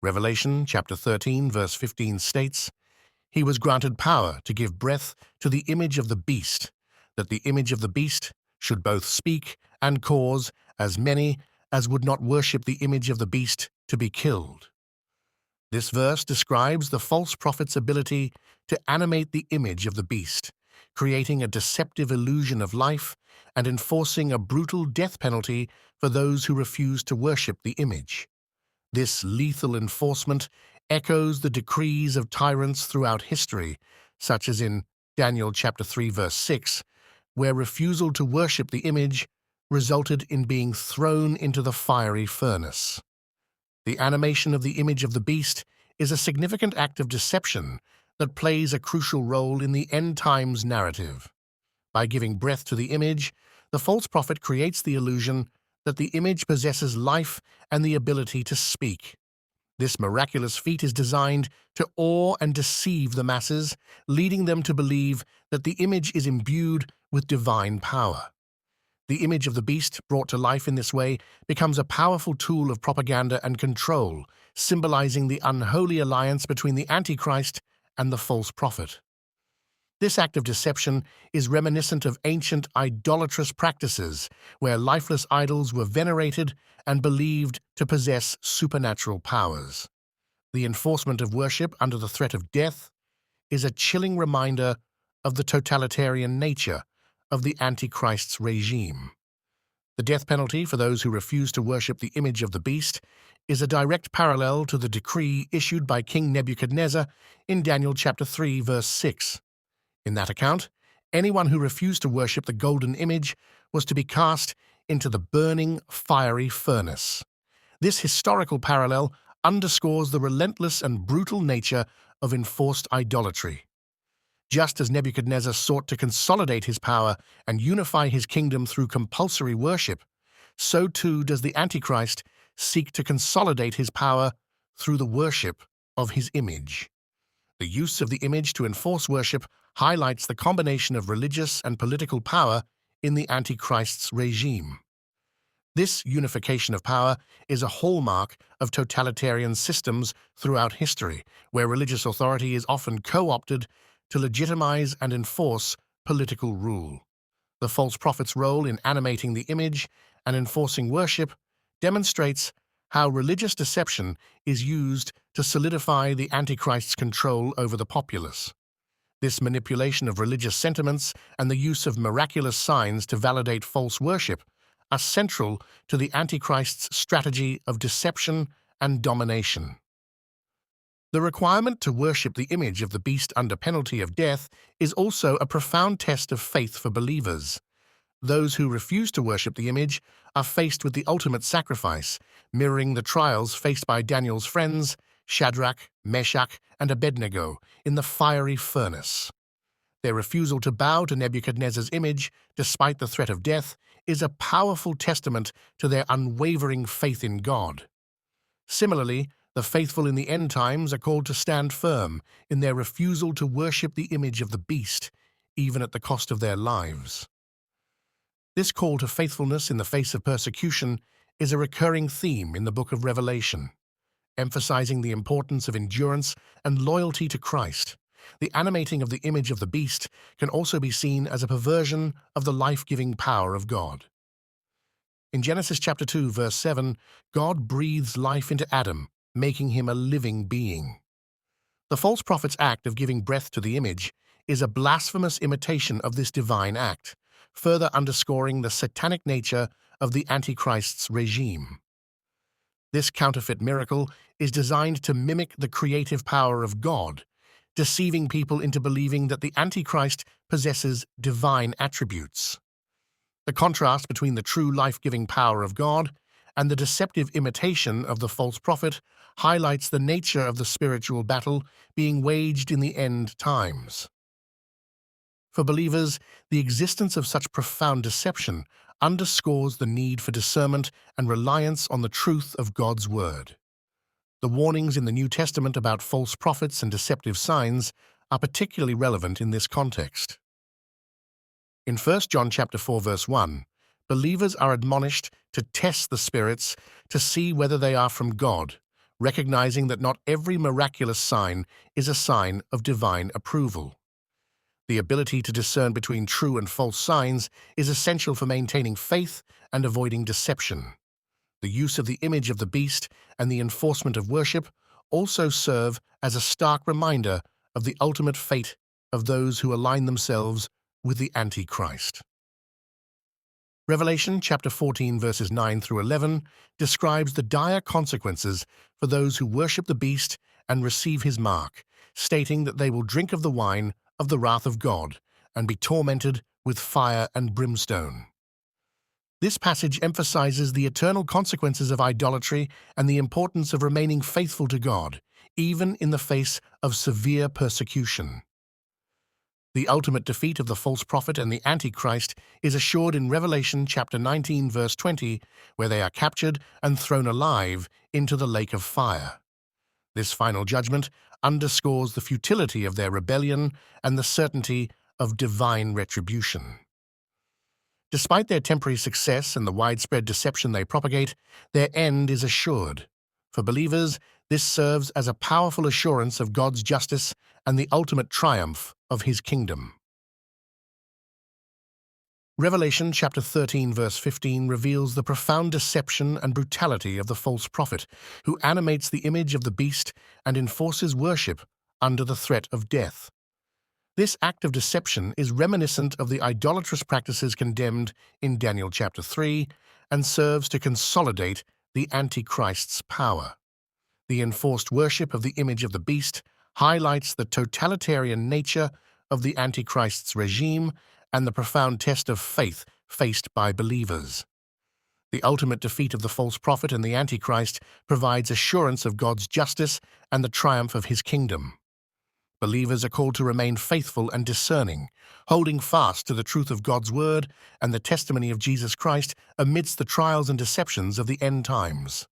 Revelation chapter 13, verse 15 states, "He was granted power to give breath to the image of the beast, that the image of the beast should both speak and cause as many as would not worship the image of the beast to be killed." This verse describes the false prophet's ability to animate the image of the beast, creating a deceptive illusion of life and enforcing a brutal death penalty for those who refuse to worship the image. This lethal enforcement echoes the decrees of tyrants throughout history, such as in Daniel chapter 3, verse 6, where refusal to worship the image resulted in being thrown into the fiery furnace. The animation of the image of the beast is a significant act of deception that plays a crucial role in the end times narrative. By giving breath to the image, the false prophet creates the illusion that the image possesses life and the ability to speak. This miraculous feat is designed to awe and deceive the masses, leading them to believe that the image is imbued with divine power. The image of the beast, brought to life in this way, becomes a powerful tool of propaganda and control, symbolizing the unholy alliance between the Antichrist and the false prophet. This act of deception is reminiscent of ancient idolatrous practices, where lifeless idols were venerated and believed to possess supernatural powers. The enforcement of worship under the threat of death is a chilling reminder of the totalitarian nature of the Antichrist's regime. The death penalty for those who refuse to worship the image of the beast is a direct parallel to the decree issued by King Nebuchadnezzar in Daniel chapter 3, verse 6. In that account, anyone who refused to worship the golden image was to be cast into the burning, fiery furnace. This historical parallel underscores the relentless and brutal nature of enforced idolatry. Just as Nebuchadnezzar sought to consolidate his power and unify his kingdom through compulsory worship, so too does the Antichrist seek to consolidate his power through the worship of his image. The use of the image to enforce worship highlights the combination of religious and political power in the Antichrist's regime. This unification of power is a hallmark of totalitarian systems throughout history, where religious authority is often co-opted to legitimize and enforce political rule. The false prophet's role in animating the image and enforcing worship demonstrates how religious deception is used to solidify the Antichrist's control over the populace. This manipulation of religious sentiments and the use of miraculous signs to validate false worship are central to the Antichrist's strategy of deception and domination. The requirement to worship the image of the beast under penalty of death is also a profound test of faith for believers. Those who refuse to worship the image are faced with the ultimate sacrifice, mirroring the trials faced by Daniel's friends, Shadrach, Meshach, and Abednego, in the fiery furnace. Their refusal to bow to Nebuchadnezzar's image, despite the threat of death, is a powerful testament to their unwavering faith in God. Similarly, the faithful in the end times are called to stand firm in their refusal to worship the image of the beast, even at the cost of their lives. This call to faithfulness in the face of persecution is a recurring theme in the book of Revelation, emphasizing the importance of endurance and loyalty to Christ. The animating of the image of the beast can also be seen as a perversion of the life-giving power of God. In Genesis chapter 2, verse 7, God breathes life into Adam, making him a living being. The false prophet's act of giving breath to the image is a blasphemous imitation of this divine act, further underscoring the satanic nature of the Antichrist's regime. This counterfeit miracle is designed to mimic the creative power of God, deceiving people into believing that the Antichrist possesses divine attributes. The contrast between the true life-giving power of God and the deceptive imitation of the false prophet highlights the nature of the spiritual battle being waged in the end times. For believers, the existence of such profound deception underscores the need for discernment and reliance on the truth of God's Word. The warnings in the New Testament about false prophets and deceptive signs are particularly relevant in this context. In 1 John chapter 4, verse 1, believers are admonished to test the spirits to see whether they are from God, recognizing that not every miraculous sign is a sign of divine approval. The ability to discern between true and false signs is essential for maintaining faith and avoiding deception. The use of the image of the beast and the enforcement of worship also serve as a stark reminder of the ultimate fate of those who align themselves with the Antichrist. Revelation chapter 14 verses 9 through 11 describes the dire consequences for those who worship the beast and receive his mark, stating that they will drink of the wine of the wrath of God and be tormented with fire and brimstone. This passage emphasizes the eternal consequences of idolatry and the importance of remaining faithful to God, even in the face of severe persecution. The ultimate defeat of the false prophet and the Antichrist is assured in Revelation chapter 19 verse 20, where they are captured and thrown alive into the lake of fire. This final judgment underscores the futility of their rebellion and the certainty of divine retribution. Despite their temporary success and the widespread deception they propagate, their end is assured. For believers, this serves as a powerful assurance of God's justice and the ultimate triumph of his kingdom. Revelation chapter 13 verse 15 reveals the profound deception and brutality of the false prophet, who animates the image of the beast and enforces worship under the threat of death. This act of deception is reminiscent of the idolatrous practices condemned in Daniel chapter 3 and serves to consolidate the Antichrist's power. The enforced worship of the image of the beast highlights the totalitarian nature of the Antichrist's regime and the profound test of faith faced by believers. The ultimate defeat of the false prophet and the Antichrist provides assurance of God's justice and the triumph of his kingdom. Believers are called to remain faithful and discerning, holding fast to the truth of God's word and the testimony of Jesus Christ amidst the trials and deceptions of the end times.